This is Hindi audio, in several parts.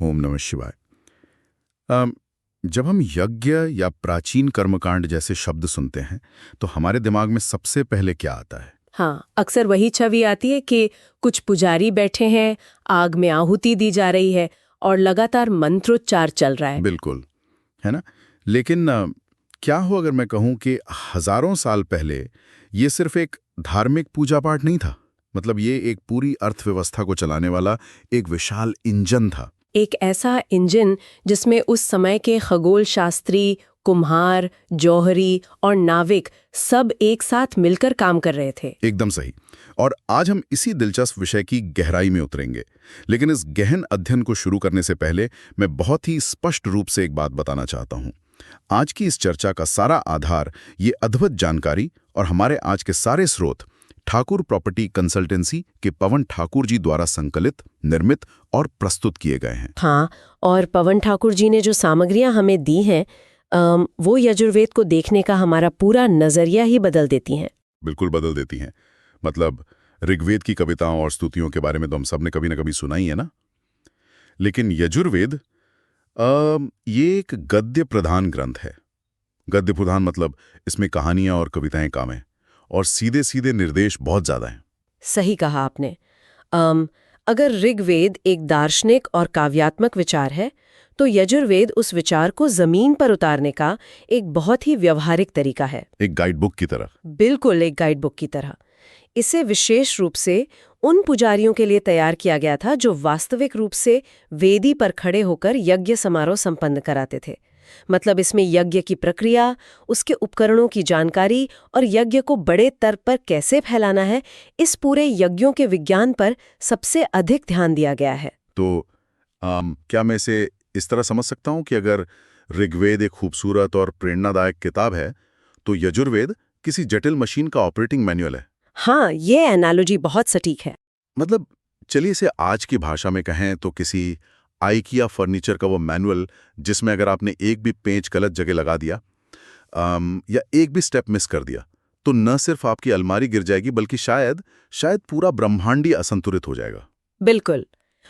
ओम नमः शिवाय। जब हम यज्ञ या प्राचीन कर्मकांड जैसे शब्द सुनते हैं तो हमारे दिमाग में सबसे पहले क्या आता है? हाँ, अक्सर वही छवि आती है कि कुछ पुजारी बैठे हैं, आग में आहुति दी जा रही है और लगातार मंत्रोच्चार चल रहा है। बिल्कुल, है ना? लेकिन क्या हो अगर मैं कहूँ कि हजारों साल पहले ये सिर्फ एक धार्मिक पूजा पाठ नहीं था, मतलब ये एक पूरी अर्थव्यवस्था को चलाने वाला एक विशाल इंजन था। एक ऐसा इंजन जिसमें उस समय के खगोल शास्त्री, कुम्हार, जौहरी और नाविक सब एक साथ मिलकर काम कर रहे थे। एकदम सही। और आज हम इसी दिलचस्प विषय की गहराई में उतरेंगे, लेकिन इस गहन अध्ययन को शुरू करने से पहले मैं बहुत ही स्पष्ट रूप से एक बात बताना चाहता हूँ। आज की इस चर्चा का सारा आधार, ये अद्भुत जानकारी और हमारे आज के सारे स्रोत ठाकुर प्रॉपर्टी कंसल्टेंसी के पवन ठाकुर जी द्वारा संकलित, निर्मित और प्रस्तुत किए गए हैं। हाँ, और पवन ठाकुर जी ने जो सामग्रियां हमें दी हैं वो यजुर्वेद को देखने का हमारा पूरा नजरिया ही बदल देती हैं। बिल्कुल बदल देती हैं। मतलब ऋग्वेद की कविताओं और स्तुतियों के बारे में तो हम सब ने कभी न कभी सुना ही है ना, लेकिन यजुर्वेद ये एक गद्य प्रधान ग्रंथ है। गद्य प्रधान मतलब इसमें कहानियां और कविताएं कम हैं और सीधे सीधे निर्देश बहुत ज्यादा हैं। सही कहा आपने। अगर ऋग्वेद एक दार्शनिक और काव्यात्मक विचार है तो यजुर्वेद उस विचार को जमीन पर उतारने का एक बहुत ही व्यवहारिक तरीका है। एक गाइड बुक की तरह। बिल्कुल एक गाइड बुक की तरह। इसे विशेष रूप से उन पुजारियों के लिए तैयार किया गया था जो वास्तविक रूप से वेदी पर खड़े होकर यज्ञ समारोह संपन्न कराते थे। मतलब इसमें यज्ञ की प्रक्रिया, उसके उपकरणों की जानकारी और यज्ञ को बड़े स्तर पर कैसे फैलाना है, इस पूरे यज्ञों के विज्ञान पर सबसे अधिक ध्यान दिया गया है। तो क्या मैं इसे इस तरह समझ सकता हूं कि अगर ऋग्वेद एक खूबसूरत और प्रेरणादायक किताब है तो यजुर्वेद किसी जटिल मशीन का ऑपरेटिंग मैनुअल है? हाँ, ये एनालॉजी बहुत सटीक है। मतलब चलिए इसे आज की भाषा में कहें तो किसी आइकिया फर्नीचर का वो मैनुअल जिसमें अगर आपने एक भी पेंच गलत जगह लगा दिया या एक भी स्टेप मिस कर दिया तो न सिर्फ आपकी अलमारी गिर जाएगी बल्कि शायद पूरा ब्रह्मांड ही असंतुलित हो जाएगा। बिल्कुल।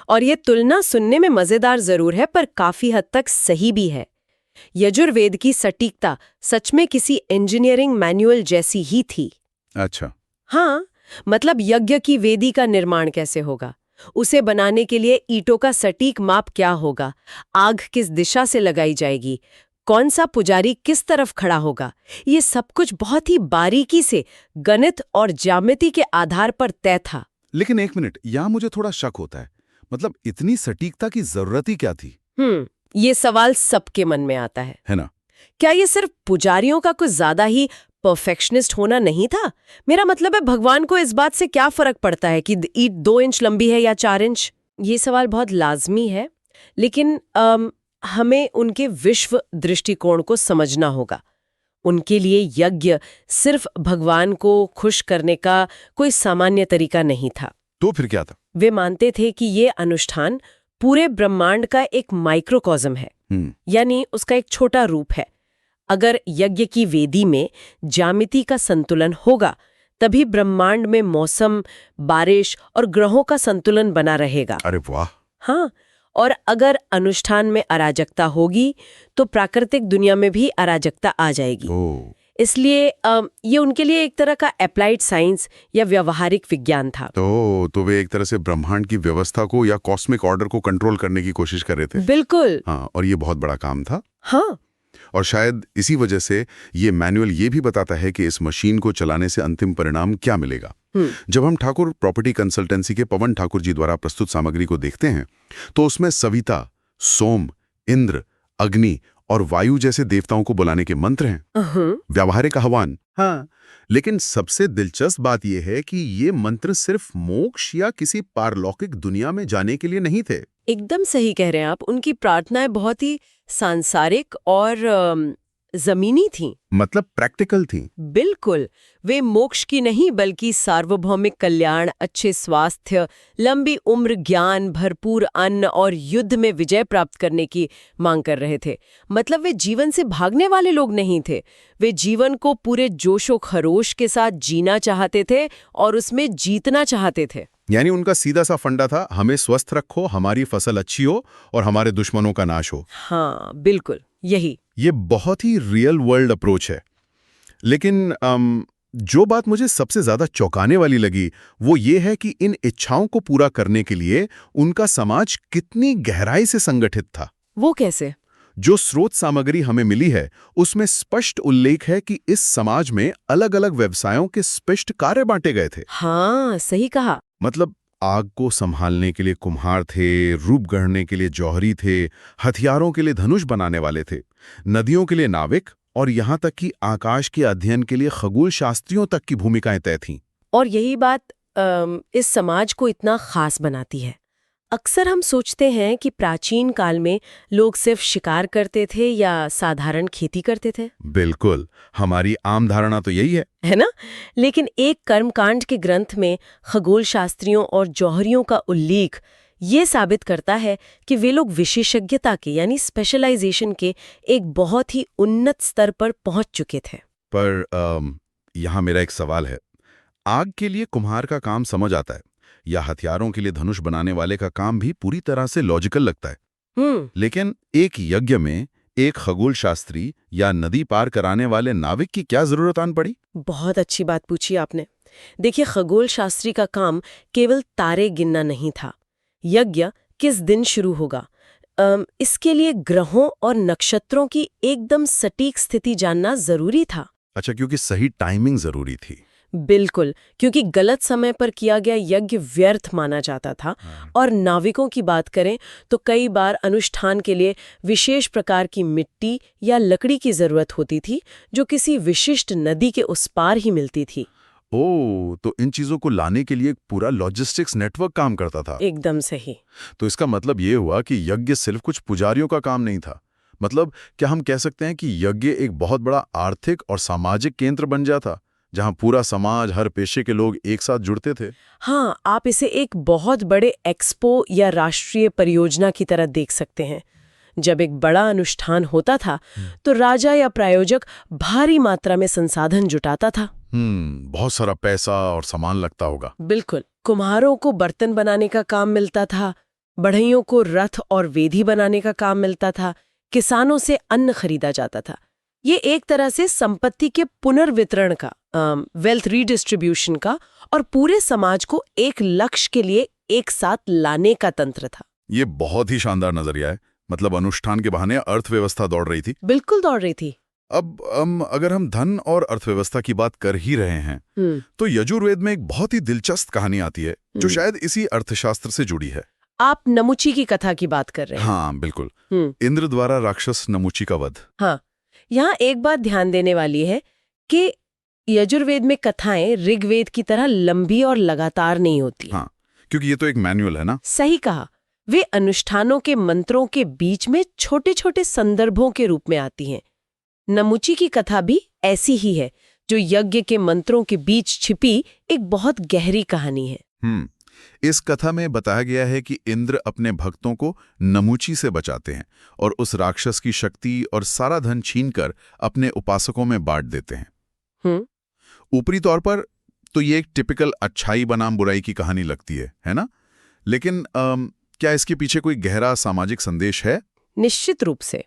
और ये तुलना सुनने में मजेदार जरूर है पर काफी हद तक सही भी है। यजुर्वेद की सटीकता सच में किसी इंजीनियरिंग मैनुअल जैसी ही थी। अच्छा। हाँ, मतलब यज्ञ की वेदी का निर्माण कैसे होगा, उसे बनाने के लिए ईंटों का सटीक माप क्या होगा, आग किस दिशा से लगाई जाएगी, कौन सा पुजारी किस तरफ खड़ा होगा, ये सब कुछ बहुत ही बारीकी से गणित और ज्यामिति के आधार पर तय था। लेकिन एक मिनट, यहाँ मुझे थोड़ा शक होता है। मतलब इतनी सटीकता की जरूरत ही क्या थी? ये सवाल सबके मन में आता है ना? क्या ये सिर्फ पुजारियों का कुछ ज्यादा ही परफेक्शनिस्ट होना नहीं था? मेरा मतलब है भगवान को इस बात से क्या फर्क पड़ता है कि ईंट 2 इंच लंबी है या 4 इंच? ये सवाल बहुत लाजमी है, लेकिन हमें उनके विश्व दृष्टिकोण को समझना होगा। उनके लिए यज्ञ सिर्फ भगवान को खुश करने का कोई सामान्य तरीका नहीं था। तो फिर क्या था? वे मानते थे कि ये अनुष्ठान पूरे ब्रह्मांड का एक माइक्रोकॉज्म है, यानी उसका एक छोटा रूप है। अगर यज्ञ की वेदी में ज्यामिति का संतुलन होगा तभी ब्रह्मांड में मौसम, बारिश और ग्रहों का संतुलन बना रहेगा। अरे वाह! हाँ, और अगर अनुष्ठान में अराजकता होगी तो प्राकृतिक दुनिया में भी अराजकता आ जाएगी। इसलिए ये उनके लिए एक तरह का अप्लाइड साइंस या व्यवहारिक विज्ञान था। तो वे एक तरह से ब्रह्मांड की व्यवस्था को या कॉस्मिक ऑर्डर को कंट्रोल करने की कोशिश कर रहे थे। बिल्कुल। हाँ, और ये बहुत बड़ा काम था। हाँ, और शायद इसी वजह से ये मैनुअल ये भी बताता है कि इस मशीन को चलाने से अंतिम परिणाम क्या मिलेगा। जब हम ठाकुर प्रॉपर्टी कंसल्टेंसी के पवन ठाकुर जी द्वारा प्रस्तुत सामग्री को देखते हैं तो उसमें सविता, सोम, इंद्र, अग्नि और वायु जैसे देवताओं को बुलाने के मंत्र हैं, व्यावहारिक आह्वान। हाँ, लेकिन सबसे दिलचस्प बात यह है कि ये मंत्र सिर्फ मोक्ष या किसी पारलौकिक दुनिया में जाने के लिए नहीं थे। एकदम सही कह रहे हैं आप। उनकी प्रार्थनाएं बहुत ही सांसारिक और जमीनी थीं। मतलब प्रैक्टिकल थी। बिल्कुल। वे मोक्ष की नहीं बल्कि सार्वभौमिक कल्याण, अच्छे स्वास्थ्य, लंबी उम्र, ज्ञान, भरपूर अन्न और युद्ध में विजय प्राप्त करने की मांग कर रहे थे। मतलब वे जीवन से भागने वाले लोग नहीं थे। वे जीवन को पूरे जोशो खरोश के साथ जीना चाहते थे और उसमें जीतना चाहते थे। यानी उनका सीधा सा फंडा था, हमें स्वस्थ रखो, हमारी फसल अच्छी हो और हमारे दुश्मनों का नाश हो। हाँ बिल्कुल यही। ये बहुत ही रियल वर्ल्ड अप्रोच है। लेकिन जो बात मुझे सबसे ज्यादा चौंकाने वाली लगी वो ये है कि इन इच्छाओं को पूरा करने के लिए उनका समाज कितनी गहराई से संगठित था। वो कैसे? जो स्रोत सामग्री हमें मिली है उसमें स्पष्ट उल्लेख है कि इस समाज में अलग अलग व्यवसायों के स्पष्ट कार्य बांटे गए थे। हाँ सही कहा। मतलब आग को संभालने के लिए कुम्हार थे, रूप गढ़ने के लिए जौहरी थे, हथियारों के लिए धनुष बनाने वाले थे, नदियों के लिए नाविक और यहाँ तक कि आकाश के अध्ययन के लिए खगोल शास्त्रियों तक की भूमिकाएं तय थीं। और यही बात इस समाज को इतना खास बनाती है। अक्सर हम सोचते हैं कि प्राचीन काल में लोग सिर्फ शिकार करते थे या साधारण खेती करते थे। बिल्कुल, हमारी आम धारणा तो यही है ना? लेकिन एक कर्मकांड के ग्रंथ में खगोल शास्त्रियों और जौहरियों का उल्लेख ये साबित करता है कि वे लोग विशेषज्ञता के यानी स्पेशलाइजेशन के एक बहुत ही उन्नत स्तर पर पहुंच चुके थे। पर यहाँ मेरा एक सवाल है। आग के लिए कुम्हार का काम समझ आता है या हथियारों के लिए धनुष बनाने वाले का काम भी पूरी तरह से लॉजिकल लगता है। लेकिन एक यज्ञ में एक खगोल शास्त्री या नदी पार कराने वाले नाविक की क्या जरूरत आन पड़ी? बहुत अच्छी बात पूछी आपने। देखिए, खगोल शास्त्री का काम केवल तारे गिनना नहीं था। यज्ञ किस दिन शुरू होगा, इसके लिए ग्रहों और नक्षत्रों की एकदम सटीक स्थिति जानना जरूरी था। अच्छा, क्योंकि सही टाइमिंग जरूरी थी। बिल्कुल, क्योंकि गलत समय पर किया गया यज्ञ व्यर्थ माना जाता था। और नाविकों की बात करें तो कई बार अनुष्ठान के लिए विशेष प्रकार की मिट्टी या लकड़ी की जरूरत होती थी जो किसी विशिष्ट नदी के उस पार ही मिलती थी। ओह, तो इन चीजों को लाने के लिए एक पूरा लॉजिस्टिक्स नेटवर्क काम करता था। एकदम सही। तो इसका मतलब ये हुआ कि यज्ञ सिर्फ कुछ पुजारियों का काम नहीं था। मतलब क्या हम कह सकते हैं कि यज्ञ एक बहुत बड़ा आर्थिक और सामाजिक केंद्र बन जाता जहां पूरा समाज, हर पेशे के लोग एक साथ जुड़ते थे? हाँ, आप इसे एक बहुत बड़े एक्सपो या राष्ट्रीय परियोजना की तरह देख सकते हैं। जब एक बड़ा अनुष्ठान होता था तो राजा या प्रायोजक भारी मात्रा में संसाधन जुटाता था। बहुत सारा पैसा और सामान लगता होगा। बिल्कुल। कुम्हारों को बर्तन बनाने का काम मिलता था, बढ़इयों को रथ और वेदी बनाने का काम मिलता था, किसानों से अन्न खरीदा जाता था। ये एक तरह से संपत्ति के पुनर्वितरण का, वेल्थ रीडिस्ट्रीब्यूशन का और पूरे समाज को एक लक्ष्य के लिए एक साथ लाने का तंत्र था। ये बहुत ही शानदार नजरिया है। मतलब अनुष्ठान के बहाने अर्थव्यवस्था दौड़ रही थी। बिल्कुल दौड़ रही थी। अब अगर हम धन और अर्थव्यवस्था की बात कर ही रहे हैं तो यजुर्वेद में एक बहुत ही दिलचस्प कहानी आती है जो शायद इसी अर्थशास्त्र से जुड़ी है। आप नमुची की कथा की बात कर रहे हैं? हाँ बिल्कुल, इंद्र द्वारा राक्षस नमुची का वध। हाँ, यहाँ एक बात ध्यान देने वाली है कि यजुर्वेद में कथाएं ऋग्वेद की तरह लंबी और लगातार नहीं होती। हाँ, क्योंकि ये तो एक मैनुअल है ना। सही कहा। वे अनुष्ठानों के मंत्रों के बीच में छोटे छोटे संदर्भों के रूप में आती हैं। नमुची की कथा भी ऐसी ही है, जो यज्ञ के मंत्रों के बीच छिपी एक बहुत गहरी कहानी है। इस कथा में बताया गया है कि इंद्र अपने भक्तों को नमुची से बचाते हैं और उस राक्षस की शक्ति और सारा धन छीनकर अपने उपासकों में बांट देते हैं। ऊपरी तौर पर तो ये एक टिपिकल अच्छाई बनाम बुराई की कहानी लगती है ना? लेकिन क्या इसके पीछे कोई गहरा सामाजिक संदेश है? निश्चित रूप से।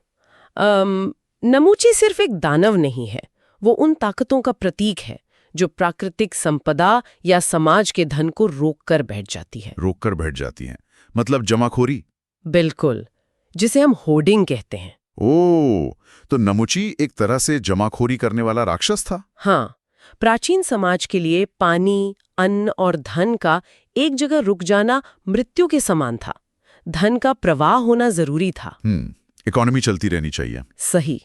नमुची सिर्फ एक दानव नहीं है, वो उन ताकतों का प्रतीक है जो प्राकृतिक संपदा या समाज के धन को रोककर बैठ जाती है। मतलब जमाखोरी। बिल्कुल, जिसे हम होर्डिंग कहते हैं। ओह, तो नमुची एक तरह से जमाखोरी करने वाला राक्षस था। हाँ, प्राचीन समाज के लिए पानी, अन्न और धन का एक जगह रुक जाना मृत्यु के समान था। धन का प्रवाह होना जरूरी था। इकोनॉमी चलती रहनी चाहिए। सही।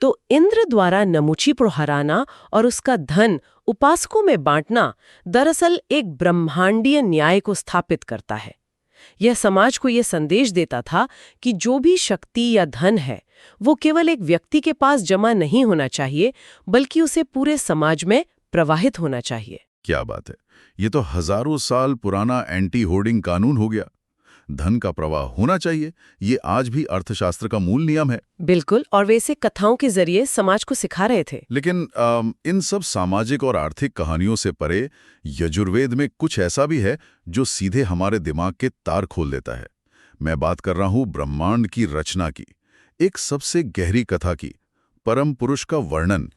तो इंद्र द्वारा नमुची को हराना और उसका धन उपासकों में बांटना दरअसल एक ब्रह्मांडीय न्याय को स्थापित करता है। यह समाज को यह संदेश देता था कि जो भी शक्ति या धन है वो केवल एक व्यक्ति के पास जमा नहीं होना चाहिए, बल्कि उसे पूरे समाज में प्रवाहित होना चाहिए। क्या बात है! ये तो हजारों साल पुराना एंटी होर्डिंग कानून हो गया। धन का प्रवाह होना चाहिए। ये आज भी अर्थशास्त्र का मूल नियम है। बिल्कुल, और वे इसे कथाओं के जरिए समाज को सिखा रहे थे। लेकिन इन सब सामाजिक और आर्थिक कहानियों से परे यजुर्वेद में कुछ ऐसा भी है जो सीधे हमारे दिमाग के तार खोल देता है। मैं बात कर रहा हूं ब्रह्मांड की रचना की, एक सबसे गहरी कथा की, परम पुरुष का वर्णन।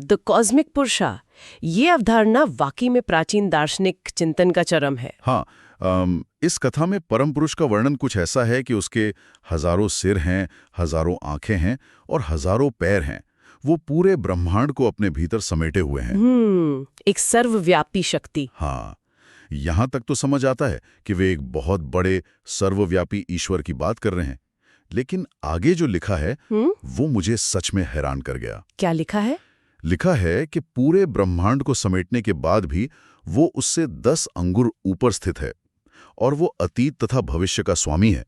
द कॉस्मिक पुरुषा, ये अवधारणा वाकई में प्राचीन दार्शनिक चिंतन का चरम है। हाँ, इस कथा में परम पुरुष का वर्णन कुछ ऐसा है कि उसके हजारों सिर हैं, हजारों आंखें हैं और हजारों पैर हैं। वो पूरे ब्रह्मांड को अपने भीतर समेटे हुए हैं। एक सर्वव्यापी शक्ति। हाँ, यहां तक तो समझ आता है कि वे एक बहुत बड़े सर्वव्यापी ईश्वर की बात कर रहे हैं। लेकिन आगे जो लिखा है वो मुझे सच में हैरान कर गया। क्या लिखा है? लिखा है कि पूरे ब्रह्मांड को समेटने के बाद भी वो उससे 10 अंगुल ऊपर स्थित है और वो अतीत तथा भविष्य का स्वामी है।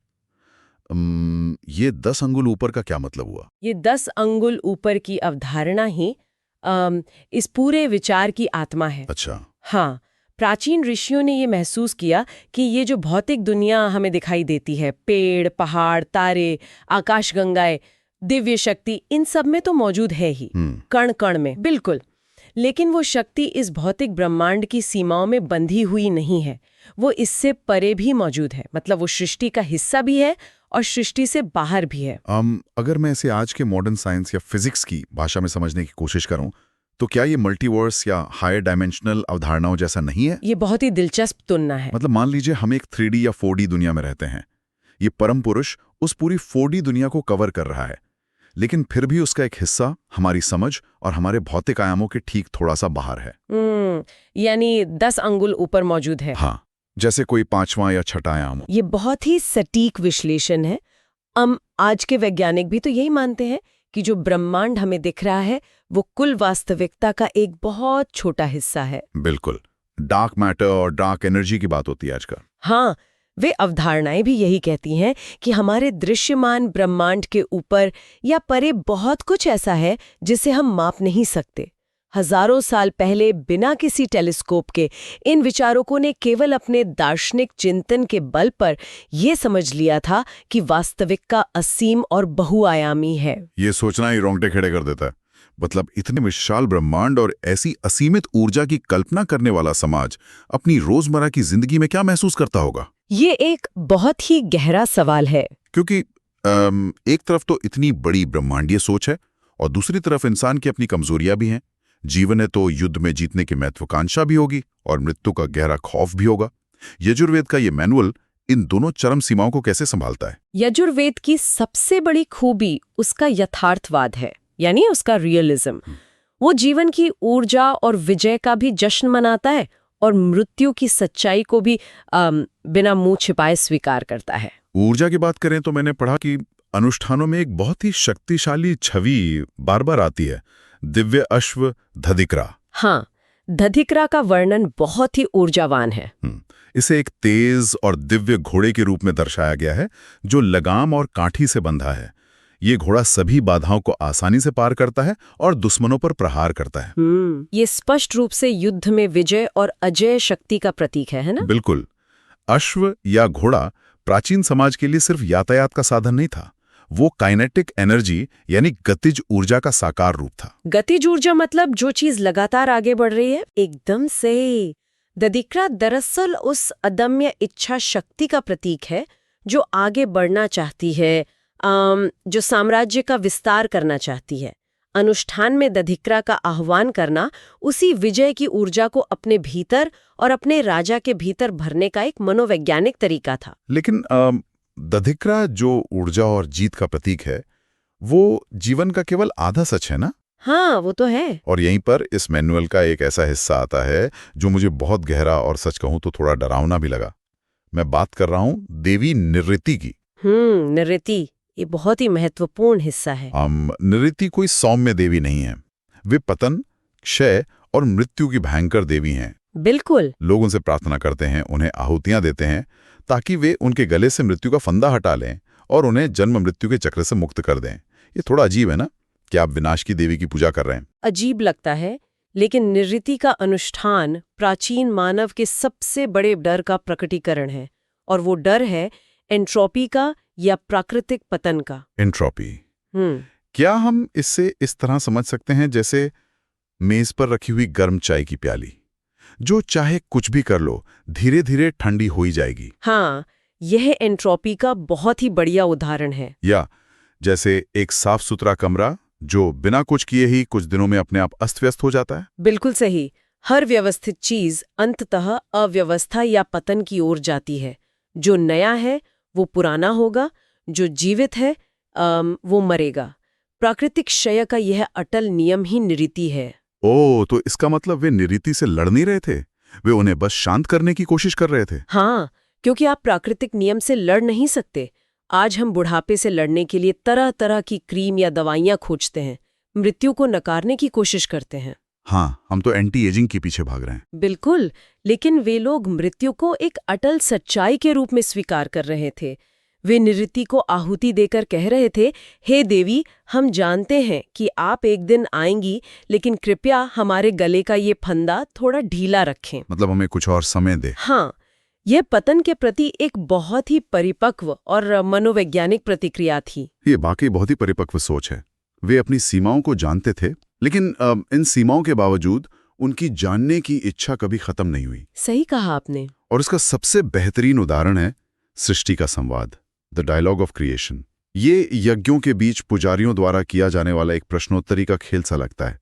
ये 10 अंगुल ऊपर का क्या मतलब हुआ? ये 10 अंगुल ऊपर की अवधारणा ही इस पूरे विचार की आत्मा है। अच्छा। हाँ, प्राचीन ऋषियों ने ये महसूस किया कि ये जो भौतिक दुनिया हमें दिखाई देती है, पेड़, पहाड़, तारे, आकाशगंगाएं, दिव्य शक्ति, इन सब में तो मौजूद है ही, कण कण में, बिल्कुल। लेकिन वो शक्ति इस भौतिक ब्रह्मांड की सीमाओं में बंधी हुई नहीं है, वो इससे परे भी मौजूद है। मतलब वो सृष्टि का हिस्सा भी है और सृष्टि से बाहर भी है। अगर मैं इसे आज के मॉडर्न साइंस या फिजिक्स की भाषा में समझने की कोशिश करूं, तो क्या ये मल्टीवर्स या हायर डायमेंशनल अवधारणाओं जैसा नहीं है? ये बहुत ही दिलचस्प तुलना है। मतलब मान लीजिए हम एक 3D या 4D दुनिया में रहते हैं। ये परम पुरुष उस पूरी 4D दुनिया को कवर कर रहा है, लेकिन फिर भी उसका एक हिस्सा हमारी समझ और हमारे भौतिक आयामों के ठीक थोड़ा सा बाहर है। यानी 10 अंगुल ऊपर मौजूद है। हाँ, जैसे कोई 5वां या 6ठा आयाम। ये बहुत ही सटीक विश्लेषण है। आज के वैज्ञानिक भी तो यही मानते हैं कि जो ब्रह्मांड हमें दिख रहा है वो कुल वास्तविकता का एक बहुत छोटा हिस्सा है। बिल्कुल, डार्क मैटर और डार्क एनर्जी की बात होती है आजकल। हाँ, वे अवधारणाएं भी यही कहती हैं कि हमारे दृश्यमान ब्रह्मांड के ऊपर या परे बहुत कुछ ऐसा है जिसे हम माप नहीं सकते। हजारों साल पहले बिना किसी टेलीस्कोप के इन विचारकों ने केवल अपने दार्शनिक चिंतन के बल पर यह समझ लिया था कि वास्तविकता असीम और बहुआयामी है। ये सोचना ही रोंगटे खड़े कर देता है। मतलब इतने विशाल ब्रह्मांड और ऐसी असीमित ऊर्जा की कल्पना करने वाला समाज अपनी रोजमर्रा की जिंदगी में क्या महसूस करता होगा? ये एक बहुत ही गहरा सवाल है, क्योंकि एक तरफ तो इतनी बड़ी ब्रह्मांडीय सोच है और दूसरी तरफ इंसान की अपनी कमजोरियां भी हैं। जीवन है तो युद्ध में जीतने की महत्वाकांक्षा भी होगी और मृत्यु का गहरा खौफ भी होगा। यजुर्वेद का ये मैनुअल इन दोनों चरम सीमाओं को कैसे संभालता है? यजुर्वेद की सबसे बड़ी खूबी उसका यथार्थवाद है, यानी उसका रियलिज्म। वो जीवन की ऊर्जा और विजय का भी जश्न मनाता है और मृत्यु की सच्चाई को भी बिना मुंह छिपाए स्वीकार करता है। ऊर्जा की बात करें तो मैंने पढ़ा कि अनुष्ठानों में एक बहुत ही शक्तिशाली छवि बार बार आती है, दिव्य अश्व दधिक्रा। हाँ, दधिक्रा का वर्णन बहुत ही ऊर्जावान है। इसे एक तेज और दिव्य घोड़े के रूप में दर्शाया गया है जो लगाम और काठी से बंधा है। ये घोड़ा सभी बाधाओं को आसानी से पार करता है और दुश्मनों पर प्रहार करता है। ये स्पष्ट रूप से युद्ध में विजय और अजय शक्ति का प्रतीक है ना? बिल्कुल। अश्व या घोड़ा प्राचीन समाज के लिए सिर्फ यातायात का साधन नहीं था, वो काइनेटिक एनर्जी यानी गतिज ऊर्जा का साकार रूप था। गतिज ऊर्जा मतलब जो चीज लगातार आगे बढ़ रही है। एकदम से। दधिक्रा दरअसल उस अदम्य इच्छा शक्ति का प्रतीक है जो आगे बढ़ना चाहती है, जो साम्राज्य का विस्तार करना चाहती है। अनुष्ठान में दधिक्रा का आह्वान करना उसी विजय की ऊर्जा को अपने भीतर और अपने राजा के भीतर भरने का एक मनोवैज्ञानिक तरीका था। लेकिन दधिक्रा जो ऊर्जा और जीत का प्रतीक है, वो जीवन का केवल आधा सच है ना? हाँ, वो तो है। और यहीं पर इस मैनुअल का एक ऐसा हिस्सा आता है जो मुझे बहुत गहरा और सच कहूं तो थोड़ा डरावना भी लगा। मैं बात कर रहा हूं देवी निऋति की। निऋति, ये बहुत ही महत्वपूर्ण हिस्सा है। निऋति कोई सौम्य देवी नहीं है। वे पतन, क्षय और मृत्यु की भयंकर देवी हैं। बिल्कुल। लोग उनसे प्रार्थना करते हैं, उन्हें आहुतियां देते हैं ताकि वे उनके गले से मृत्यु का फंदा हटा लें और उन्हें जन्म मृत्यु के चक्र से मुक्त कर दें। ये थोड़ा अजीब है ना कि आप विनाश की देवी की पूजा कर रहे हैं। अजीब लगता है, लेकिन निऋति का अनुष्ठान प्राचीन मानव के सबसे बड़े डर का प्रकटीकरण है। और वो डर है एंट्रोपी का या प्राकृतिक पतन का। एंट्रोपी। हम्म क्या हम इससे इस तरह समझ सकते हैं जैसे मेज पर रखी हुई गर्म चाय की प्याली, जो चाहे कुछ भी कर लो धीरे धीरे ठंडी हो ही जाएगी। हाँ, यह एंट्रोपी का बहुत ही बढ़िया उदाहरण है। या जैसे एक साफ सुथरा कमरा जो बिना कुछ किए ही कुछ दिनों में अपने आप अस्त व्यस्त हो जाता है। बिल्कुल सही। हर व्यवस्थित चीज अंततः अव्यवस्था या पतन की ओर जाती है। जो नया है वो पुराना होगा, जो जीवित है वो मरेगा। प्राकृतिक क्षय का यह अटल नियम ही निरीति है। ओ, तो इसका मतलब वे निरीति से लड़ नहीं रहे थे, वे उन्हें बस शांत करने की कोशिश कर रहे थे। हाँ, क्योंकि आप प्राकृतिक नियम से लड़ नहीं सकते। आज हम बुढ़ापे से लड़ने के लिए तरह तरह की क्रीम या दवाइयाँ खोजते हैं, मृत्यु को नकारने की कोशिश करते हैं। हाँ, हम तो एंटी एजिंग के पीछे भाग रहे हैं। बिल्कुल, लेकिन वे लोग मृत्यु को एक अटल सच्चाई के रूप में स्वीकार कर रहे थे। वे निरृति को आहुति देकर कह रहे थे, हे देवी, हम जानते हैं कि आप एक दिन आएंगी, लेकिन कृपया हमारे गले का ये फंदा थोड़ा ढीला रखें। मतलब हमें कुछ और समय दे। हाँ, यह पतन के प्रति एक बहुत ही परिपक्व और मनोवैज्ञानिक प्रतिक्रिया थी। ये वाकई बहुत ही परिपक्व सोच है। वे अपनी सीमाओं को जानते थे, लेकिन इन सीमाओं के बावजूद उनकी जानने की इच्छा कभी खत्म नहीं हुई। सही कहा आपने। और इसका सबसे बेहतरीन उदाहरण है सृष्टि का संवाद, द डायलॉग ऑफ क्रिएशन। ये यज्ञों के बीच पुजारियों द्वारा किया जाने वाला एक प्रश्नोत्तरी का खेल सा लगता है,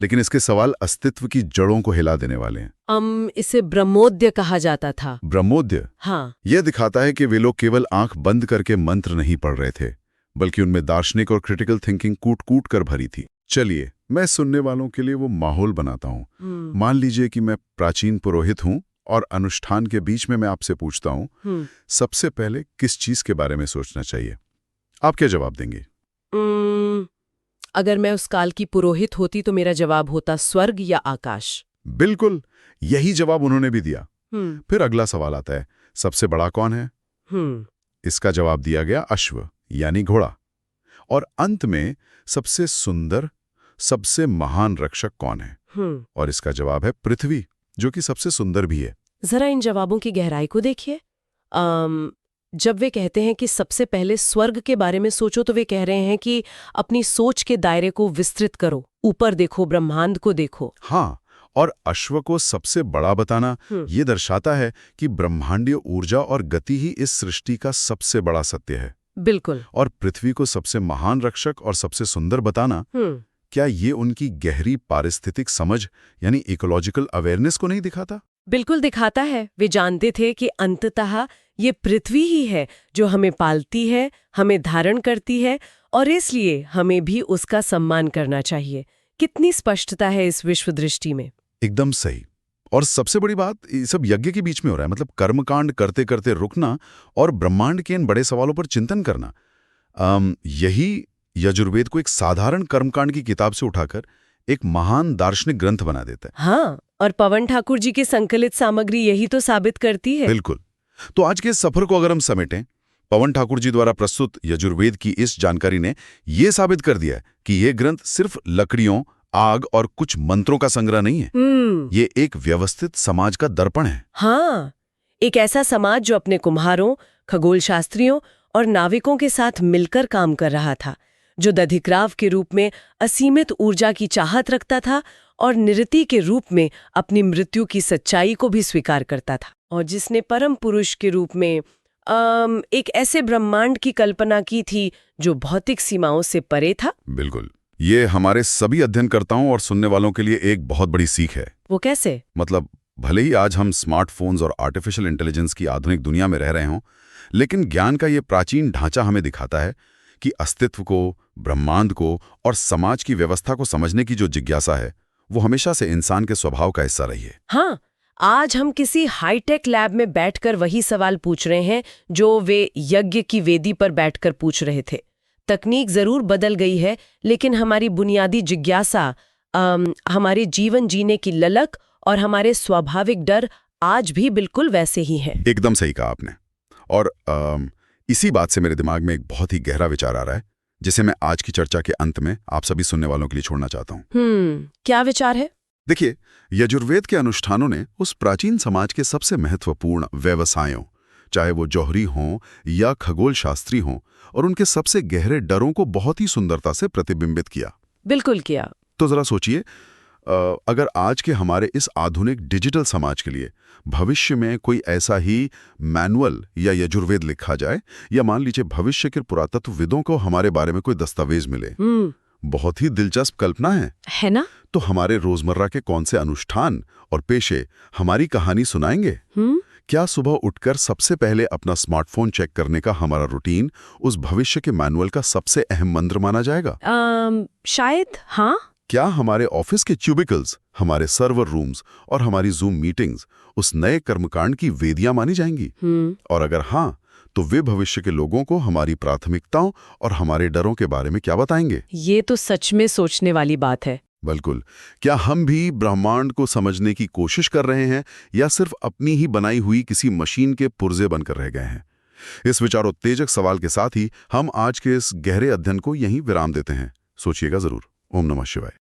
लेकिन इसके सवाल अस्तित्व की जड़ों को हिला देने वाले हैं। इसे ब्रह्मोद्य कहा जाता था। ब्रह्मोद्य। हाँ, यह दिखाता है कि वे लोग केवल आंख बंद करके मंत्र नहीं पढ़ रहे थे, बल्कि उनमें दार्शनिक और क्रिटिकल थिंकिंग कूट कूट कर भरी थी। चलिए, मैं सुनने वालों के लिए वो माहौल बनाता हूँ। मान लीजिए कि मैं प्राचीन पुरोहित हूँ और अनुष्ठान के बीच में मैं आपसे पूछता हूँ, सबसे पहले किस चीज के बारे में सोचना चाहिए? आप क्या जवाब देंगे? अगर मैं उस काल की पुरोहित होती तो मेरा जवाब होता स्वर्ग या आकाश। बिल्कुल, यही जवाब उन्होंने भी दिया। फिर अगला सवाल आता है, सबसे बड़ा कौन है? इसका जवाब दिया गया अश्व यानी घोड़ा। और अंत में सबसे सुंदर, सबसे महान रक्षक कौन है? और इसका जवाब है पृथ्वी, जो कि सबसे सुंदर भी है। जरा इन जवाबों की गहराई को देखिए। जब वे कहते हैं कि सबसे पहले स्वर्ग के बारे में सोचो, तो वे कह रहे हैं कि अपनी सोच के दायरे को विस्तृत करो, ऊपर देखो, ब्रह्मांड को देखो। हाँ, और अश्व को सबसे बड़ा बताना ये दर्शाता है कि ब्रह्मांडीय ऊर्जा और गति ही इस सृष्टि का सबसे बड़ा सत्य है। बिल्कुल। और पृथ्वी को सबसे महान रक्षक और सबसे सुंदर बताना, क्या ये उनकी गहरी पारिस्थितिक समझ यानी इकोलॉजिकल अवेयरनेस को नहीं दिखाता? बिल्कुल दिखाता है। वे जानते थे कि अंततः ये पृथ्वी ही है जो हमें पालती है, हमें धारण करती है, और इसलिए हमें भी उसका सम्मान करना चाहिए। कितनी स्पष्टता है इस विश्व दृष्टि में। एकदम सही। और सबसे बड़ी बात, ये सब यज्ञ के बीच में हो रहा है, मतलब कर्मकांड करते करते रुकना और ब्रह्मांड के इन बड़े सवालों पर चिंतन करना। यही यजुर्वेद को एक साधारण कर्मकांड की किताब से उठाकर एक महान दार्शनिक ग्रंथ बना देता है। हाँ, और पवन ठाकुर जी की संकलित सामग्री यही तो साबित करती है। बिल्कुल। तो आज के इस सफर को अगर हम समेटें, पवन ठाकुर जी द्वारा प्रस्तुत यजुर्वेद की इस जानकारी ने यह साबित कर दिया कि यह ग्रंथ सिर्फ लकड़ियों, आग और कुछ मंत्रों का संग्रह नहीं है। ये एक व्यवस्थित समाज का दर्पण है। हाँ, एक ऐसा समाज जो अपने कुम्हारों, खगोल शास्त्रियों और नाविकों के साथ मिलकर काम कर रहा था, जो दधिक्राव के रूप में असीमित ऊर्जा की चाहत रखता था और निरति के रूप में अपनी मृत्यु की सच्चाई को भी स्वीकार करता था, और जिसने परम पुरुष के रूप में एक ऐसे ब्रह्मांड की कल्पना की थी जो भौतिक सीमाओं से परे था। बिल्कुल। ये हमारे सभी अध्ययनकर्ताओं और सुनने वालों के लिए एक बहुत बड़ी सीख है। वो कैसे? मतलब भले ही आज हम स्मार्टफोन्स और आर्टिफिशियल इंटेलिजेंस की आधुनिक दुनिया में रह रहे हों, लेकिन ज्ञान का ये प्राचीन ढांचा हमें दिखाता है कि अस्तित्व को, ब्रह्मांड को और समाज की व्यवस्था को समझने की जो जिज्ञासा है, वो हमेशा से इंसान के स्वभाव का हिस्सा रही है। हाँ, आज हम किसी हाईटेक लैब में बैठकर वही सवाल पूछ रहे हैं जो वे यज्ञ की वेदी पर बैठकर पूछ रहे थे। तकनीक जरूर बदल गई है, लेकिन हमारी बुनियादी जिज्ञासा, हमारे जीवन जीने की ललक और हमारे स्वाभाविक डर आज भी बिल्कुल वैसे ही हैं। एकदम सही कहा आपने। और इसी बात से मेरे दिमाग में एक बहुत ही गहरा विचार आ रहा है, जिसे मैं आज की चर्चा के अंत में आप सभी सुनने वालों के लिए छोड़ना चाहता हूँ। क्या विचार है? देखिए, यजुर्वेद के अनुष्ठानों ने उस प्राचीन समाज के सबसे महत्वपूर्ण व्यवसायों चाहे वो जौहरी हों या खगोल शास्त्री हों, और उनके सबसे गहरे डरों को बहुत ही सुंदरता से प्रतिबिंबित किया। बिल्कुल किया। तो जरा सोचिए, अगर आज के हमारे इस आधुनिक डिजिटल समाज के लिए भविष्य में कोई ऐसा ही मैनुअल या यजुर्वेद लिखा जाए, या मान लीजिए भविष्य के पुरातत्वविदों को हमारे बारे में कोई दस्तावेज मिले, बहुत ही दिलचस्प कल्पना है ना? तो हमारे रोजमर्रा के कौन से अनुष्ठान और पेशे हमारी कहानी सुनाएंगे? क्या सुबह उठकर सबसे पहले अपना स्मार्टफोन चेक करने का हमारा रूटीन उस भविष्य के मैनुअल का सबसे अहम मंत्र माना जाएगा? शायद हाँ। क्या हमारे ऑफिस के क्यूबिकल्स, हमारे सर्वर रूम्स और हमारी जूम मीटिंग्स उस नए कर्मकांड की वेदियां मानी जाएंगी? और अगर हाँ, तो वे भविष्य के लोगों को हमारी प्राथमिकताओं और हमारे डरों के बारे में क्या बताएंगे? ये तो सच में सोचने वाली बात है। बिल्कुल। क्या हम भी ब्रह्मांड को समझने की कोशिश कर रहे हैं, या सिर्फ अपनी ही बनाई हुई किसी मशीन के पुर्जे बनकर रह गए हैं? इस विचारोत्तेजक सवाल के साथ ही हम आज के इस गहरे अध्ययन को यहीं विराम देते हैं। सोचिएगा जरूर। ओम नमः शिवाय।